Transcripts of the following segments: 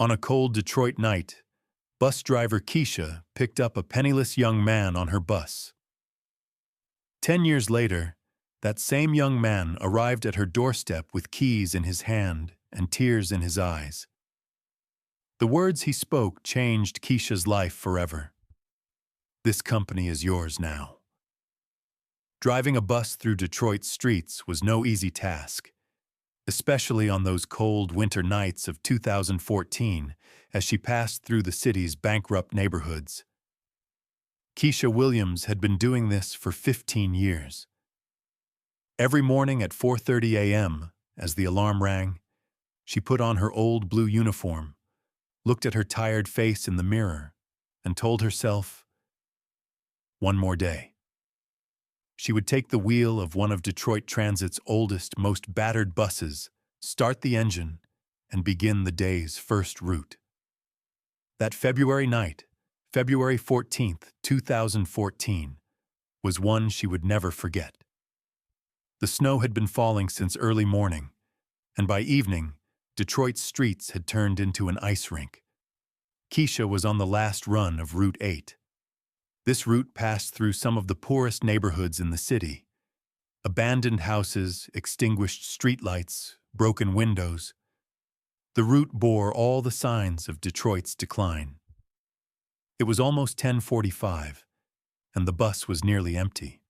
On a cold Detroit night, bus driver Keisha picked up a penniless young man on her bus. 10 years later, that same young man arrived at her doorstep with keys in his hand and tears in his eyes. The words he spoke changed Keisha's life forever. "This company is yours now." Driving a bus through Detroit's streets was no easy task, especially on those cold winter nights of 2014 as she passed through the city's bankrupt neighborhoods. Keisha Williams had been doing this for 15 years. Every morning at 4:30 a.m., as the alarm rang, she put on her old blue uniform, looked at her tired face in the mirror, and told herself, one more day. She would take the wheel of one of Detroit Transit's oldest, most battered buses, start the engine, and begin the day's first route. That February night, February 14th, 2014, was one she would never forget. The snow had been falling since early morning, and by evening, Detroit's streets had turned into an ice rink. Keisha was on the last run of Route 8. This route passed through some of the poorest neighborhoods in the city. Abandoned houses, extinguished streetlights, broken windows. The route bore all the signs of Detroit's decline. It was almost 10:45, and the bus was nearly empty.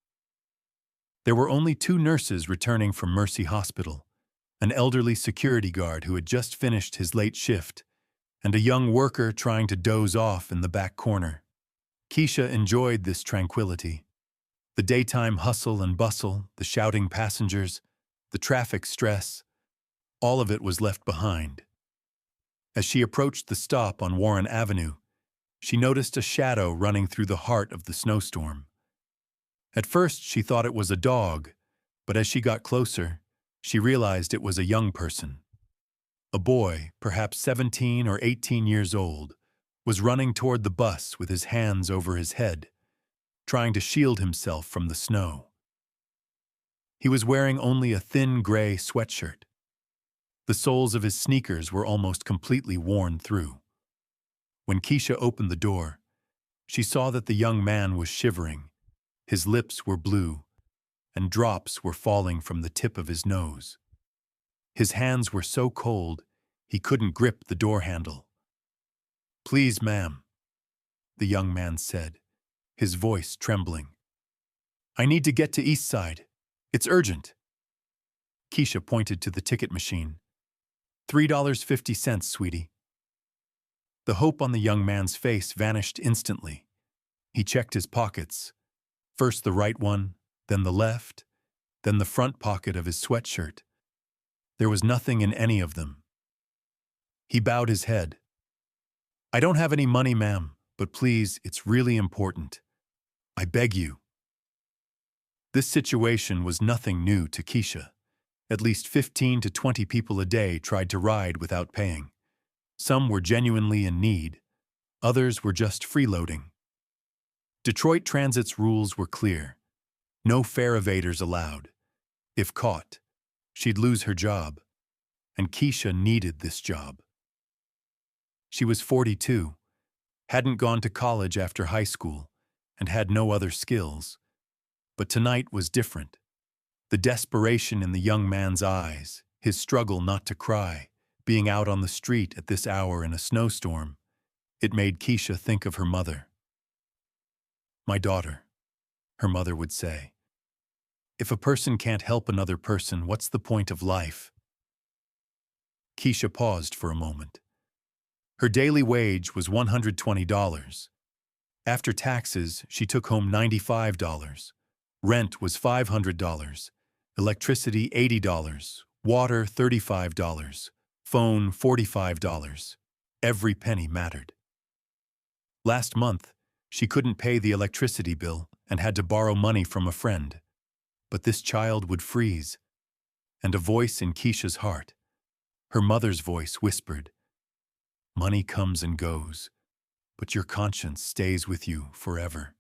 There were only 2 nurses returning from Mercy Hospital, an elderly security guard who had just finished his late shift, and a young worker trying to doze off in the back corner. Keisha enjoyed this tranquility. The daytime hustle and bustle, the shouting passengers, the traffic stress, all of it was left behind. As she approached the stop on Warren Avenue, she noticed a shadow running through the heart of the snowstorm. At first, she thought it was a dog, but as she got closer, she realized it was a young person. A boy, perhaps 17 or 18 years old, was running toward the bus with his hands over his head, trying to shield himself from the snow. He was wearing only a thin gray sweatshirt. The soles of his sneakers were almost completely worn through. When Keisha opened the door, she saw that the young man was shivering. His lips were blue, and drops were falling from the tip of his nose. His hands were so cold, he couldn't grip the door handle. "Please, ma'am," the young man said, his voice trembling. "I need to get to East Side. It's urgent." Keisha pointed to the ticket machine. $3.50, sweetie." The hope on the young man's face vanished instantly. He checked his pockets, first the right one, then the left, then the front pocket of his sweatshirt. There was nothing in any of them. He bowed his head. "I don't have any money, ma'am, but please, it's really important. I beg you." This situation was nothing new to Keisha. At least 15 to 20 people a day tried to ride without paying. Some were genuinely in need. Others were just freeloading. Detroit Transit's rules were clear. No fare evaders allowed. If caught, she'd lose her job. And Keisha needed this job. She was 42, hadn't gone to college after high school, and had no other skills. But tonight was different. The desperation in the young man's eyes, his struggle not to cry, being out on the street at this hour in a snowstorm, it made Keisha think of her mother. "My daughter," her mother would say. "If a person can't help another person, what's the point of life?" Keisha paused for a moment. Her daily wage was $120. After taxes, she took home $95. Rent was $500. Electricity $80. Water $35. Phone $45. Every penny mattered. Last month, she couldn't pay the electricity bill and had to borrow money from a friend. But this child would freeze. And a voice in Keisha's heart, her mother's voice, whispered, "Money comes and goes, but your conscience stays with you forever."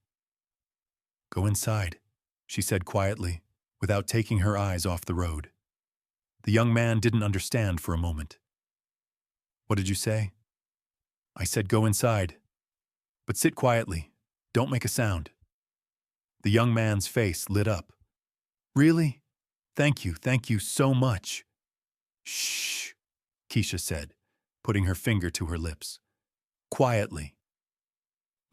"Go inside," she said quietly, without taking her eyes off the road. The young man didn't understand for a moment. "What did you say?" I said go inside. But sit quietly. Don't make a sound. The young man's face lit up. Really? Thank you so much. Shh, Keisha said, putting her finger to her lips. Quietly.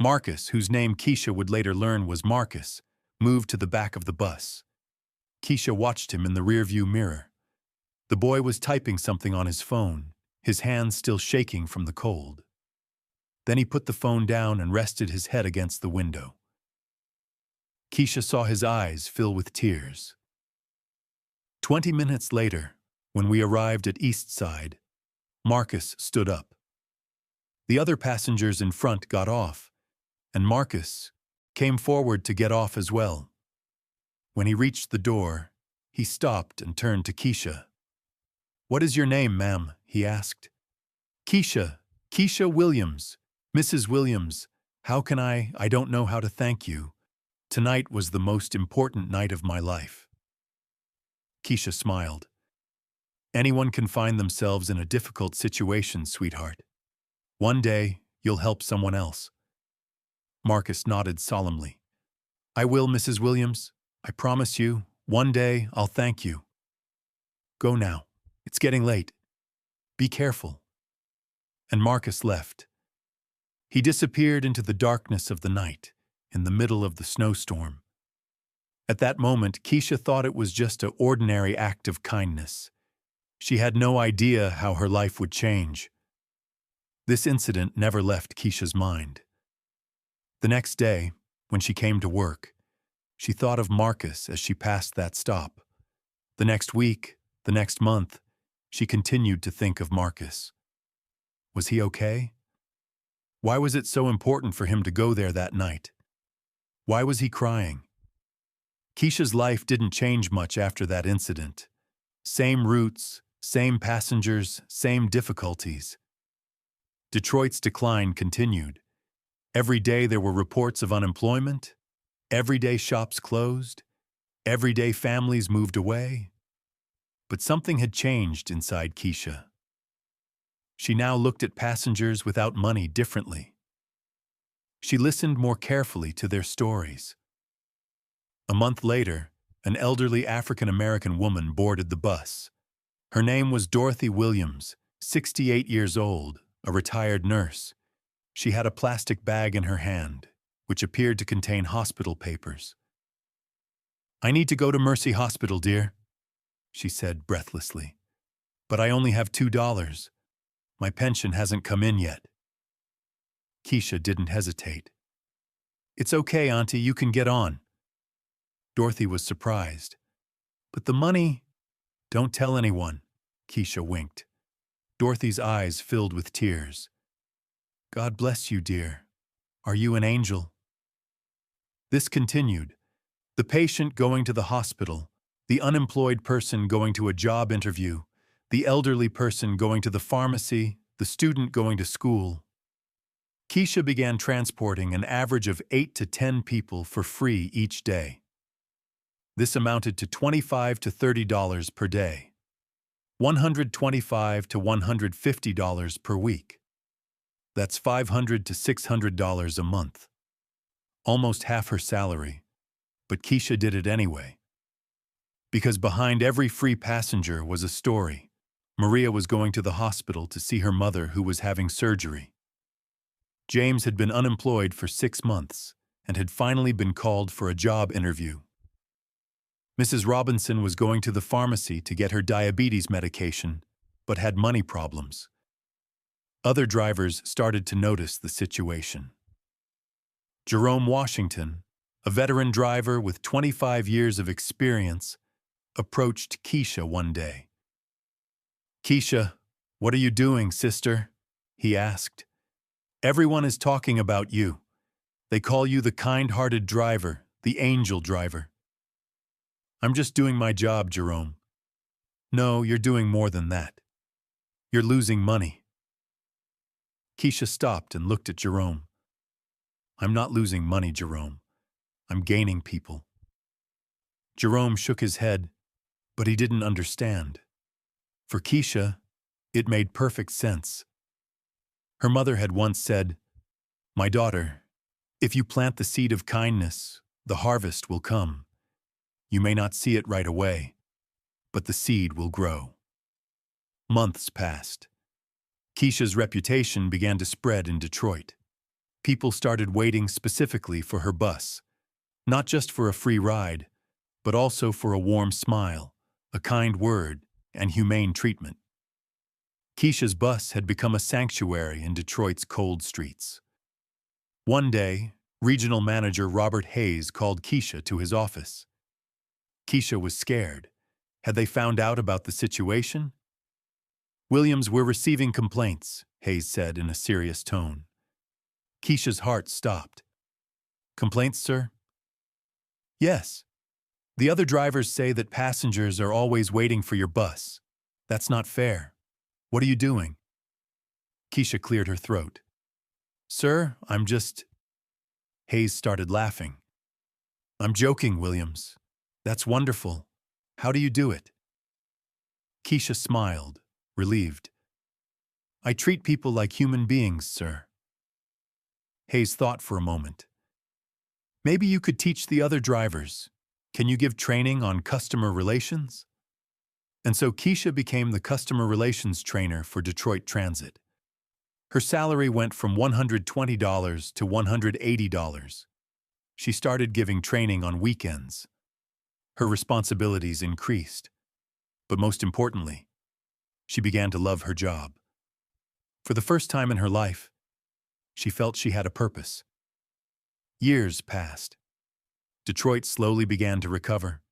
Marcus, whose name Keisha would later learn was Marcus, moved to the back of the bus. Keisha watched him in the rearview mirror. The boy was typing something on his phone, his hands still shaking from the cold. Then he put the phone down and rested his head against the window. Keisha saw his eyes fill with tears. 20 minutes later, when we arrived at East Side, Marcus stood up. The other passengers in front got off, and Marcus came forward to get off as well. When he reached the door, he stopped and turned to Keisha. "What is your name, ma'am?" he asked. Keisha Williams. Mrs. Williams, how can I don't know how to thank you. Tonight was the most important night of my life." Keisha smiled. "Anyone can find themselves in a difficult situation, sweetheart. One day, you'll help someone else." Marcus nodded solemnly. "I will, Mrs. Williams. I promise you, one day I'll thank you. Go now. It's getting late. Be careful." And Marcus left. He disappeared into the darkness of the night, in the middle of the snowstorm. At that moment, Keisha thought it was just an ordinary act of kindness. She had no idea how her life would change. This incident never left Keisha's mind. The next day, when she came to work, she thought of Marcus as she passed that stop. The next week, the next month, she continued to think of Marcus. Was he okay? Why was it so important for him to go there that night? Why was he crying? Keisha's life didn't change much after that incident. Same routes, same passengers, same difficulties. Detroit's decline continued. Every day there were reports of unemployment. Every day shops closed. Every day families moved away. But something had changed inside Keisha. She now looked at passengers without money differently. She listened more carefully to their stories. A month later, an elderly African-American woman boarded the bus. Her name was Dorothy Williams, 68 years old, a retired nurse. She had a plastic bag in her hand, which appeared to contain hospital papers. "I need to go to Mercy Hospital, dear," she said breathlessly. "But I only have $2. My pension hasn't come in yet." Keisha didn't hesitate. "It's okay, Auntie, you can get on." Dorothy was surprised. "But the money—" "Don't tell anyone," Keisha winked. Dorothy's eyes filled with tears. "God bless you, dear. Are you an angel?" This continued. The patient going to the hospital, the unemployed person going to a job interview, the elderly person going to the pharmacy, the student going to school. Keisha began transporting an average of 8 to 10 people for free each day. This amounted to $25 to $30 per day, $125 to $150 per week. That's $500 to $600 a month. Almost half her salary, but Keisha did it anyway. Because behind every free passenger was a story. Maria was going to the hospital to see her mother who was having surgery. James had been unemployed for 6 months and had finally been called for a job interview. Mrs. Robinson was going to the pharmacy to get her diabetes medication, but had money problems. Other drivers started to notice the situation. Jerome Washington, a veteran driver with 25 years of experience, approached Keisha one day. "Keisha, what are you doing, sister?" he asked. "Everyone is talking about you. They call you the kind-hearted driver, the angel driver." "I'm just doing my job, Jerome." "No, you're doing more than that. You're losing money." Keisha stopped and looked at Jerome. "I'm not losing money, Jerome. I'm gaining people." Jerome shook his head, but he didn't understand. For Keisha, it made perfect sense. Her mother had once said, "My daughter, if you plant the seed of kindness, the harvest will come. You may not see it right away, but the seed will grow." Months passed. Keisha's reputation began to spread in Detroit. People started waiting specifically for her bus, not just for a free ride, but also for a warm smile, a kind word, and humane treatment. Keisha's bus had become a sanctuary in Detroit's cold streets. One day, Regional Manager Robert Hayes called Keisha to his office. Keisha was scared. Had they found out about the situation? "Williams, we're receiving complaints," Hayes said in a serious tone. Keisha's heart stopped. "Complaints, sir?" "Yes. The other drivers say that passengers are always waiting for your bus. That's not fair. What are you doing?" Keisha cleared her throat. "Sir, I'm just—" Hayes started laughing. "I'm joking, Williams. That's wonderful. How do you do it?" Keisha smiled, relieved. "I treat people like human beings, sir." Hayes thought for a moment. "Maybe you could teach the other drivers. Can you give training on customer relations?" And so Keisha became the customer relations trainer for Detroit Transit. Her salary went from $120 to $180. She started giving training on weekends. Her responsibilities increased. But most importantly, she began to love her job. For the first time in her life, she felt she had a purpose. Years passed. Detroit slowly began to recover.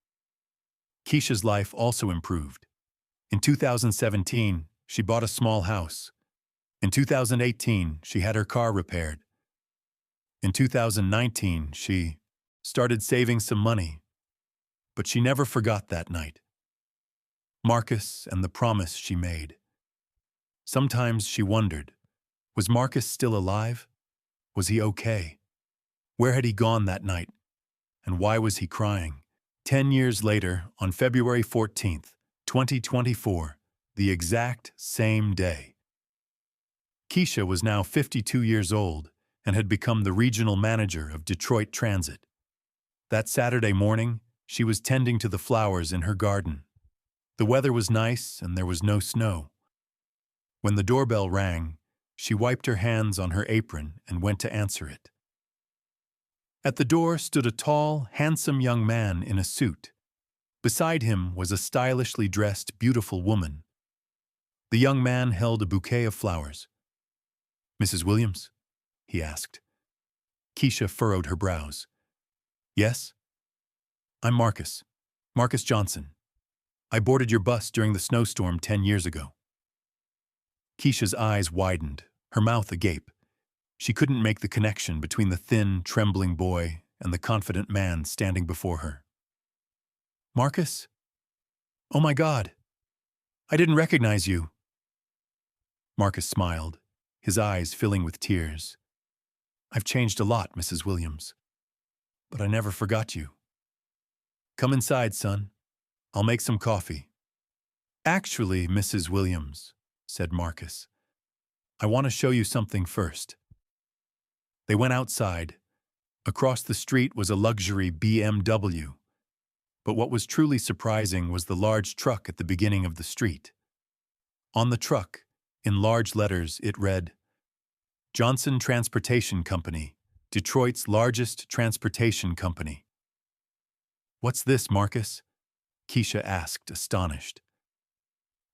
Keisha's life also improved. In 2017, she bought a small house. In 2018, she had her car repaired. In 2019, she started saving some money. But she never forgot that night. Marcus and the promise she made. Sometimes she wondered, was Marcus still alive? Was he okay? Where had he gone that night? And why was he crying? 10 years later, on February 14th, 2024, the exact same day, Keisha was now 52 years old and had become the regional manager of Detroit Transit. That Saturday morning, she was tending to the flowers in her garden. The weather was nice and there was no snow. When the doorbell rang, she wiped her hands on her apron and went to answer it. At the door stood a tall, handsome young man in a suit. Beside him was a stylishly dressed, beautiful woman. The young man held a bouquet of flowers. "Mrs. Williams?" he asked. Keisha furrowed her brows. "Yes?" "I'm Marcus. Marcus Johnson. I boarded your bus during the snowstorm 10 years ago." Keisha's eyes widened, her mouth agape. She couldn't make the connection between the thin, trembling boy and the confident man standing before her. "Marcus? Oh my God! I didn't recognize you." Marcus smiled, his eyes filling with tears. "I've changed a lot, Mrs. Williams, but I never forgot you. Come inside, son. I'll make some coffee." "Actually, Mrs. Williams," said Marcus, "I want to show you something first." They went outside. Across the street was a luxury BMW. But what was truly surprising was the large truck at the beginning of the street. On the truck, in large letters, it read, "Johnson Transportation Company, Detroit's largest transportation company." "What's this, Marcus?" Keisha asked, astonished.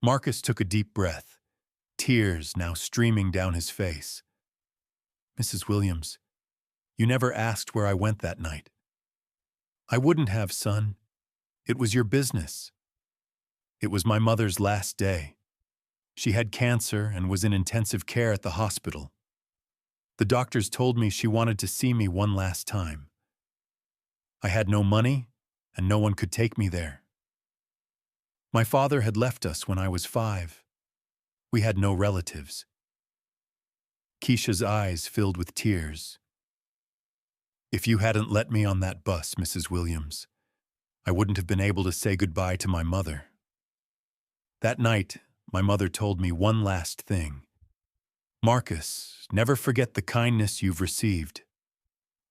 Marcus took a deep breath, tears now streaming down his face. "Mrs. Williams, you never asked where I went that night." "I wouldn't have, son. It was your business." "It was my mother's last day. She had cancer and was in intensive care at the hospital. The doctors told me she wanted to see me one last time. I had no money, and no one could take me there. My father had left us when I was 5. We had no relatives." Keisha's eyes filled with tears. "If you hadn't let me on that bus, Mrs. Williams, I wouldn't have been able to say goodbye to my mother. That night, my mother told me one last thing. Marcus, never forget the kindness you've received.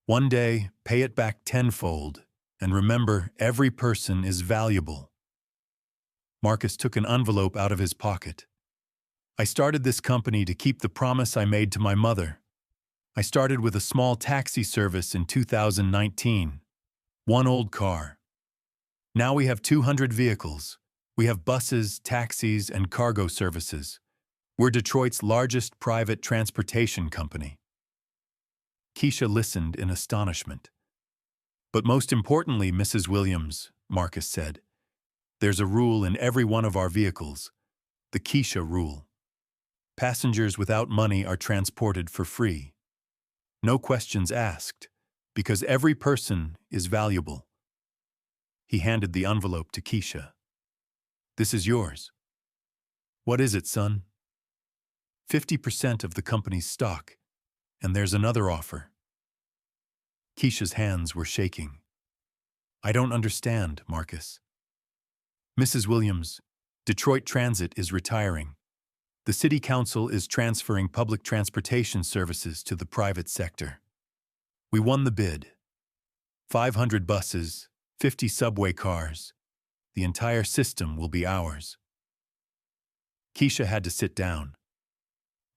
One day, pay it back tenfold, and remember, every person is valuable. Marcus took an envelope out of his pocket. I started this company to keep the promise I made to my mother. I started with a small taxi service in 2019. One old car. Now we have 200 vehicles. We have buses, taxis, and cargo services. We're Detroit's largest private transportation company. Keisha listened in astonishment. But most importantly, Mrs. Williams, Marcus said, there's a rule in every one of our vehicles, the Keisha Rule. Passengers without money are transported for free. No questions asked, because every person is valuable. He handed the envelope to Keisha. This is yours. What is it, son? 50% of the company's stock, and there's another offer. Keisha's hands were shaking. I don't understand, Marcus. Mrs. Williams, Detroit Transit is retiring. The City Council is transferring public transportation services to the private sector. We won the bid. 500 buses, 50 subway cars. The entire system will be ours. Keisha had to sit down.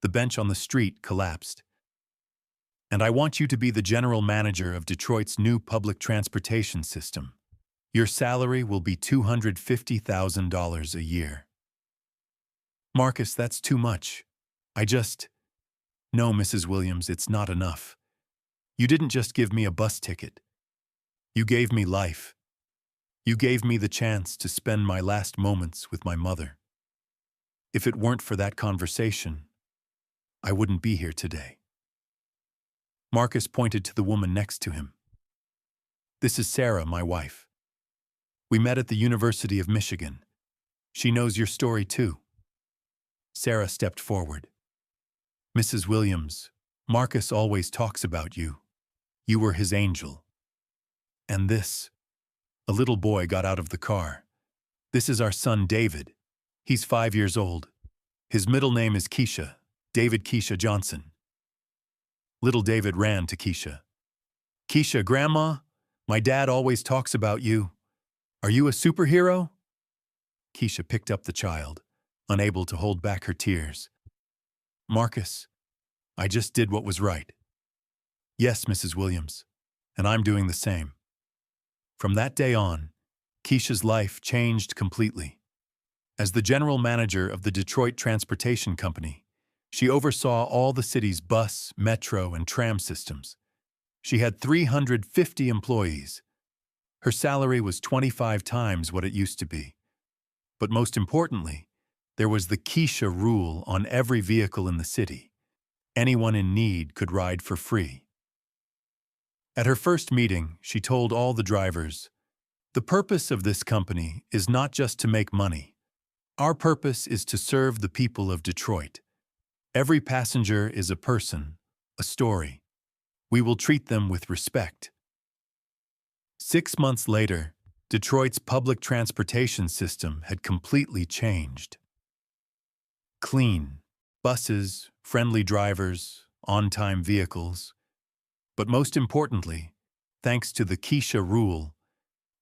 The bench on the street collapsed. And I want you to be the general manager of Detroit's new public transportation system. Your salary will be $250,000 a year. Marcus, that's too much. No, Mrs. Williams, it's not enough. You didn't just give me a bus ticket. You gave me life. You gave me the chance to spend my last moments with my mother. If it weren't for that conversation, I wouldn't be here today. Marcus pointed to the woman next to him. This is Sarah, my wife. We met at the University of Michigan. She knows your story too. Sarah stepped forward. Mrs. Williams, Marcus always talks about you. You were his angel. And this, a little boy got out of the car. This is our son, David. He's 5 years old. His middle name is Keisha, David Keisha Johnson. Little David ran to Keisha. Keisha, Grandma, my dad always talks about you. Are you a superhero? Keisha picked up the child, unable to hold back her tears. Marcus, I just did what was right. Yes, Mrs. Williams, and I'm doing the same. From that day on, Keisha's life changed completely. As the general manager of the Detroit Transportation Company, she oversaw all the city's bus, metro, and tram systems. She had 350 employees. Her salary was 25 times what it used to be. But most importantly, there was the Keisha Rule on every vehicle in the city. Anyone in need could ride for free. At her first meeting, she told all the drivers, the purpose of this company is not just to make money. Our purpose is to serve the people of Detroit. Every passenger is a person, a story. We will treat them with respect. 6 months later, Detroit's public transportation system had completely changed. Clean, buses, friendly drivers, on-time vehicles. But most importantly, thanks to the Keisha Rule,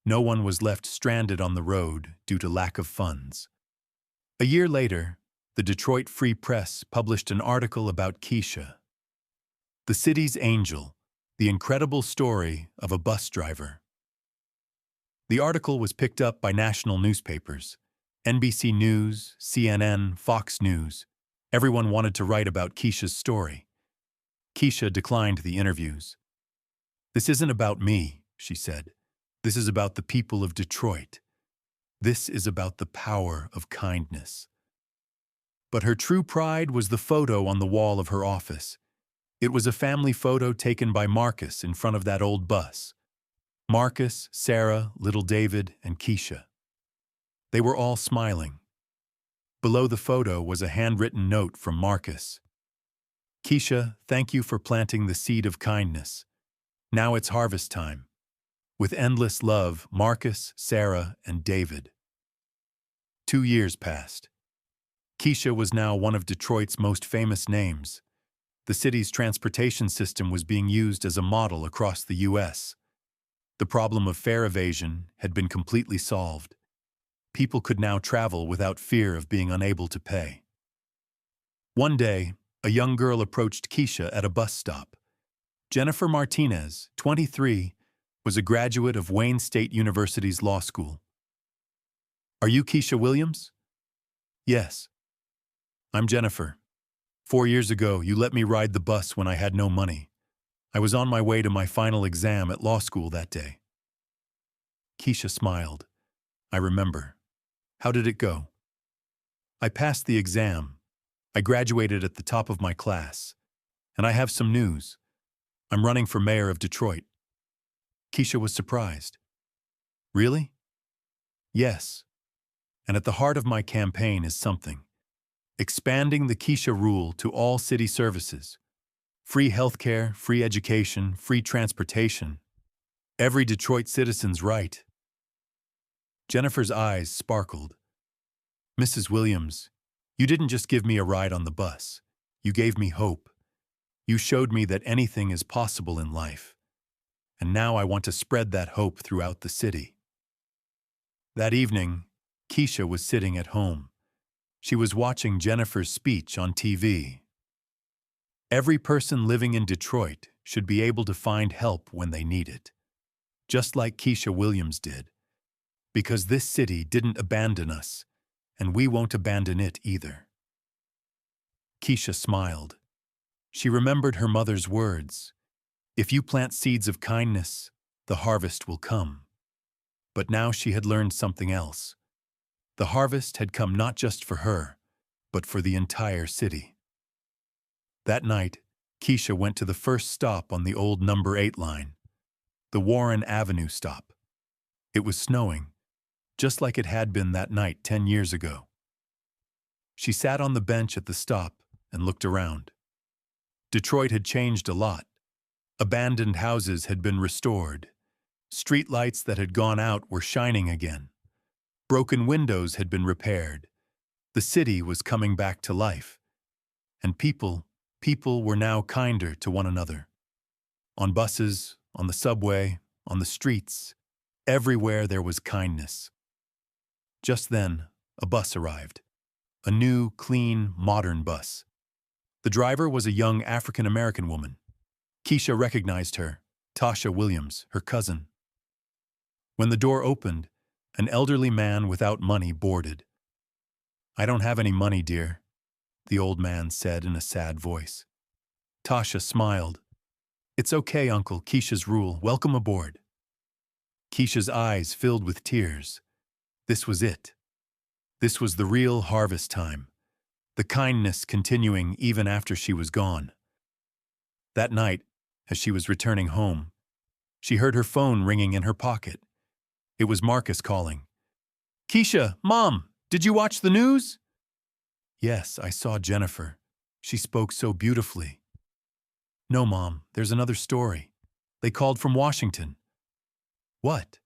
no one was left stranded on the road due to lack of funds. A year later, the Detroit Free Press published an article about Keisha, the city's angel, the incredible story of a bus driver. The article was picked up by national newspapers, NBC News, CNN, Fox News. Everyone wanted to write about Keisha's story. Keisha declined the interviews. This isn't about me, she said. This is about the people of Detroit. This is about the power of kindness. But her true pride was the photo on the wall of her office. It was a family photo taken by Marcus in front of that old bus. Marcus, Sarah, little David, and Keisha. They were all smiling. Below the photo was a handwritten note from Marcus. Keisha, thank you for planting the seed of kindness. Now it's harvest time. With endless love, Marcus, Sarah, and David. 2 years passed. Keisha was now one of Detroit's most famous names. The city's transportation system was being used as a model across the U.S. The problem of fare evasion had been completely solved. People could now travel without fear of being unable to pay. One day, a young girl approached Keisha at a bus stop. Jennifer Martinez, 23, was a graduate of Wayne State University's law school. "Are you Keisha Williams?" "Yes. I'm Jennifer. 4 years ago, you let me ride the bus when I had no money. I was on my way to my final exam at law school that day." Keisha smiled. "I remember. How did it go?" "I passed the exam. I graduated at the top of my class. And I have some news. I'm running for mayor of Detroit." Keisha was surprised. "Really?" "Yes. And at the heart of my campaign is something. Expanding the Keisha Rule to all city services. Free healthcare, free education, free transportation. Every Detroit citizen's right." Jennifer's eyes sparkled. "Mrs. Williams, you didn't just give me a ride on the bus. You gave me hope. You showed me that anything is possible in life. And now I want to spread that hope throughout the city." That evening, Keisha was sitting at home. She was watching Jennifer's speech on TV. Every person living in Detroit should be able to find help when they need it, just like Keisha Williams did, because this city didn't abandon us, and we won't abandon it either. Keisha smiled. She remembered her mother's words, "If you plant seeds of kindness, the harvest will come." But now she had learned something else. The harvest had come not just for her, but for the entire city. That night, Keisha went to the first stop on the old number 8 line, the Warren Avenue stop. It was snowing, just like it had been that night 10 years ago. She sat on the bench at the stop and looked around. Detroit had changed a lot. Abandoned houses had been restored. Street lights that had gone out were shining again. Broken windows had been repaired. The city was coming back to life. And people were now kinder to one another. On buses, on the subway, on the streets, everywhere there was kindness. Just then, a bus arrived. A new, clean, modern bus. The driver was a young African-American woman. Keisha recognized her, Tasha Williams, her cousin. When the door opened, an elderly man without money boarded. "I don't have any money, dear," the old man said in a sad voice. Tasha smiled. "It's okay, Uncle, Keisha's Rule. Welcome aboard." Keisha's eyes filled with tears. This was it. This was the real harvest time. The kindness continuing even after she was gone. That night, as she was returning home, she heard her phone ringing in her pocket. It was Marcus calling. "Keisha, Mom, did you watch the news?" "Yes, I saw Jennifer. She spoke so beautifully." "No, Mom, there's another story. They called from Washington." "What?"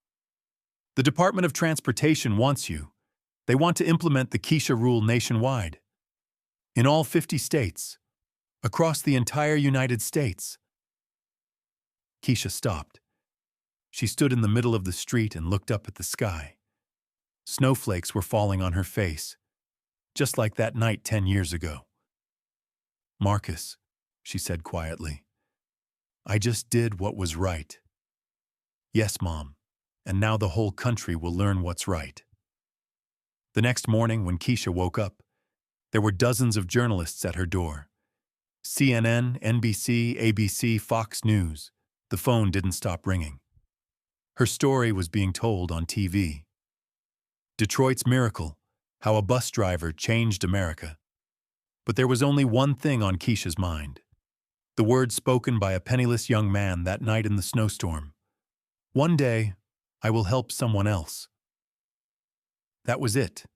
"The Department of Transportation wants you. They want to implement the Keisha Rule nationwide. In all 50 states. Across the entire United States." Keisha stopped. She stood in the middle of the street and looked up at the sky. Snowflakes were falling on her face, just like that night 10 years ago. "Marcus," she said quietly, "I just did what was right." "Yes, Mom, and now the whole country will learn what's right." The next morning, when Keisha woke up, there were dozens of journalists at her door. CNN, NBC, ABC, Fox News. The phone didn't stop ringing. Her story was being told on TV. Detroit's miracle, how a bus driver changed America. But there was only one thing on Keisha's mind. The words spoken by a penniless young man that night in the snowstorm. "One day, I will help someone else." That was it.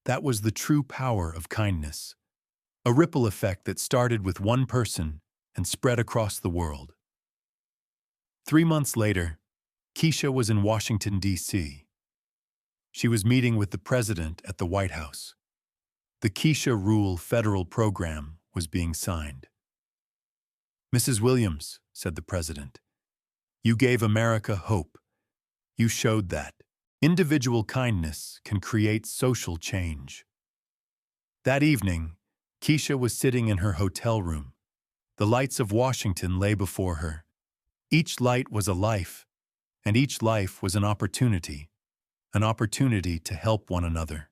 That was the true power of kindness. A ripple effect that started with one person and spread across the world. 3 months later, Keisha was in Washington, D.C. She was meeting with the president at the White House. The Keisha Rule federal program was being signed. "Mrs. Williams," said the president, "you gave America hope. You showed that individual kindness can create social change." That evening, Keisha was sitting in her hotel room. The lights of Washington lay before her. Each light was a life, and each life was an opportunity to help one another.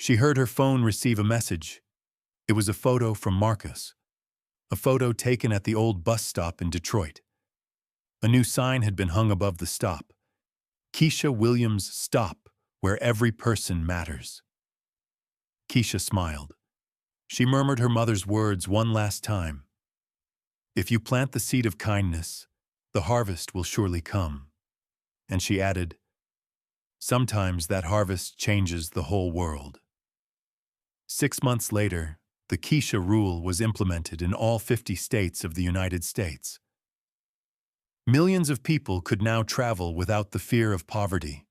She heard her phone receive a message. It was a photo from Marcus, a photo taken at the old bus stop in Detroit. A new sign had been hung above the stop. "Keisha Williams Stop, where every person matters." Keisha smiled. She murmured her mother's words one last time. "If you plant the seed of kindness, the harvest will surely come." And she added, "Sometimes that harvest changes the whole world." 6 months later, the Keisha Rule was implemented in all 50 states of the United States. Millions of people could now travel without the fear of poverty.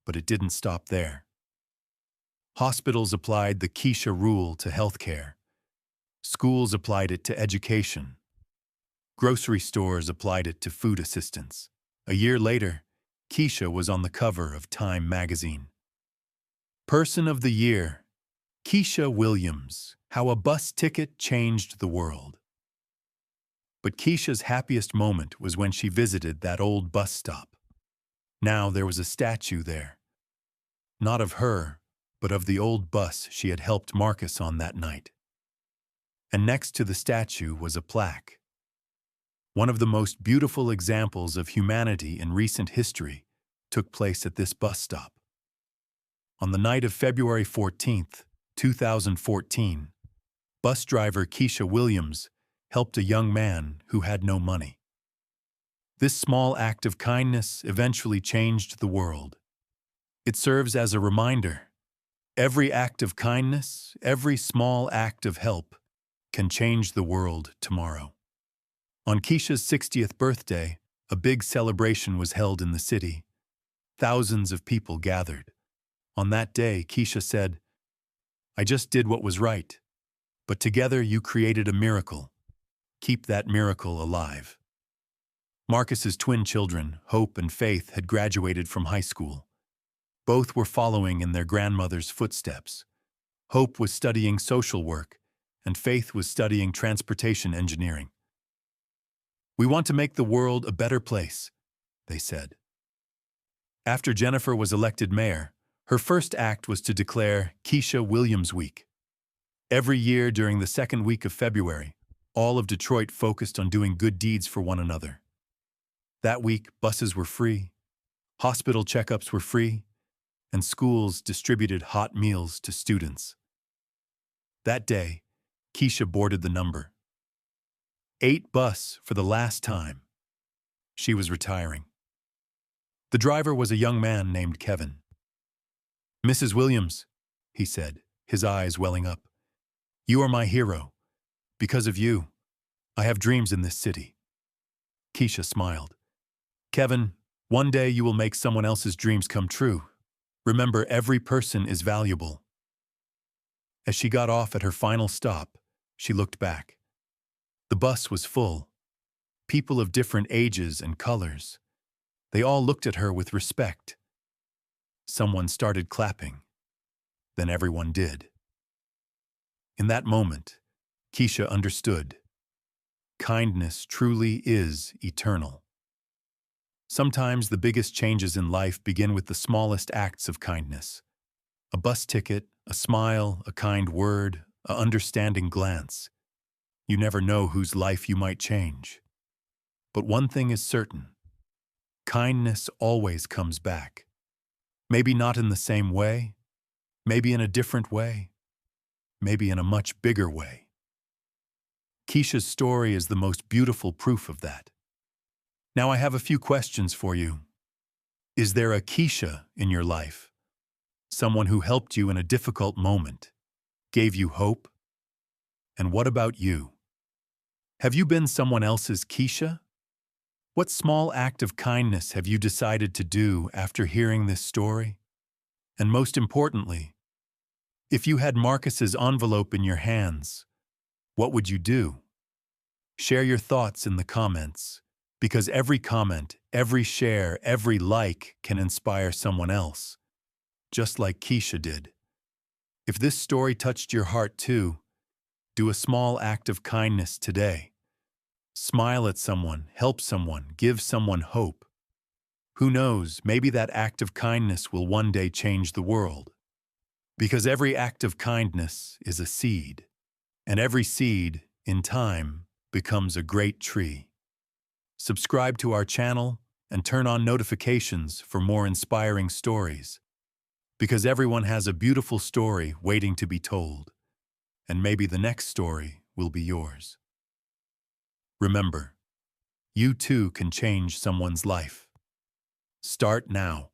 But it didn't stop there. Hospitals applied the Keisha Rule to healthcare. Schools applied it to education. Grocery stores applied it to food assistance. A year later, Keisha was on the cover of Time magazine. Person of the Year, Keisha Williams, How a Bus Ticket Changed the World. But Keisha's happiest moment was when she visited that old bus stop. Now there was a statue there. Not of her, but of the old bus she had helped Marcus on that night. And next to the statue was a plaque. One of the most beautiful examples of humanity in recent history took place at this bus stop. On the night of February 14th, 2014, bus driver Keisha Williams helped a young man who had no money. This small act of kindness eventually changed the world. It serves as a reminder: every act of kindness, every small act of help, can change the world tomorrow. On Keisha's 60th birthday, a big celebration was held in the city. Thousands of people gathered. On that day, Keisha said, "I just did what was right, but together you created a miracle. Keep that miracle alive." Marcus's twin children, Hope and Faith, had graduated from high school. Both were following in their grandmother's footsteps. Hope was studying social work, and Faith was studying transportation engineering. "We want to make the world a better place," they said. After Jennifer was elected mayor, her first act was to declare Keisha Williams Week. Every year during the second week of February, all of Detroit focused on doing good deeds for one another. That week, buses were free, hospital checkups were free, and schools distributed hot meals to students. That day, Keisha boarded the number 8 bus for the last time. She was retiring. The driver was a young man named Kevin. "Mrs. Williams," he said, his eyes welling up, "you are my hero. Because of you, I have dreams in this city." Keisha smiled. "Kevin, one day you will make someone else's dreams come true. Remember, every person is valuable." As she got off at her final stop, she looked back. The bus was full. People of different ages and colors. They all looked at her with respect. Someone started clapping. Then everyone did. In that moment, Keisha understood. Kindness truly is eternal. Sometimes the biggest changes in life begin with the smallest acts of kindness. A bus ticket, a smile, a kind word, an understanding glance. You never know whose life you might change. But one thing is certain: kindness always comes back. Maybe not in the same way, maybe in a different way, maybe in a much bigger way. Keisha's story is the most beautiful proof of that. Now I have a few questions for you. Is there a Keisha in your life? Someone who helped you in a difficult moment, gave you hope? And what about you? Have you been someone else's Keisha? What small act of kindness have you decided to do after hearing this story? And most importantly, If you had Marcus's envelope in your hands, what would you do? Share your thoughts in the comments, because every comment, every share, every like can inspire someone else, just like Keisha did. If this story touched your heart too, do a small act of kindness today. Smile at someone, help someone, give someone hope. Who knows, maybe that act of kindness will one day change the world. Because every act of kindness is a seed, and every seed, in time, becomes a great tree. Subscribe to our channel and turn on notifications for more inspiring stories. Because everyone has a beautiful story waiting to be told, and maybe the next story will be yours. Remember, you too can change someone's life. Start now.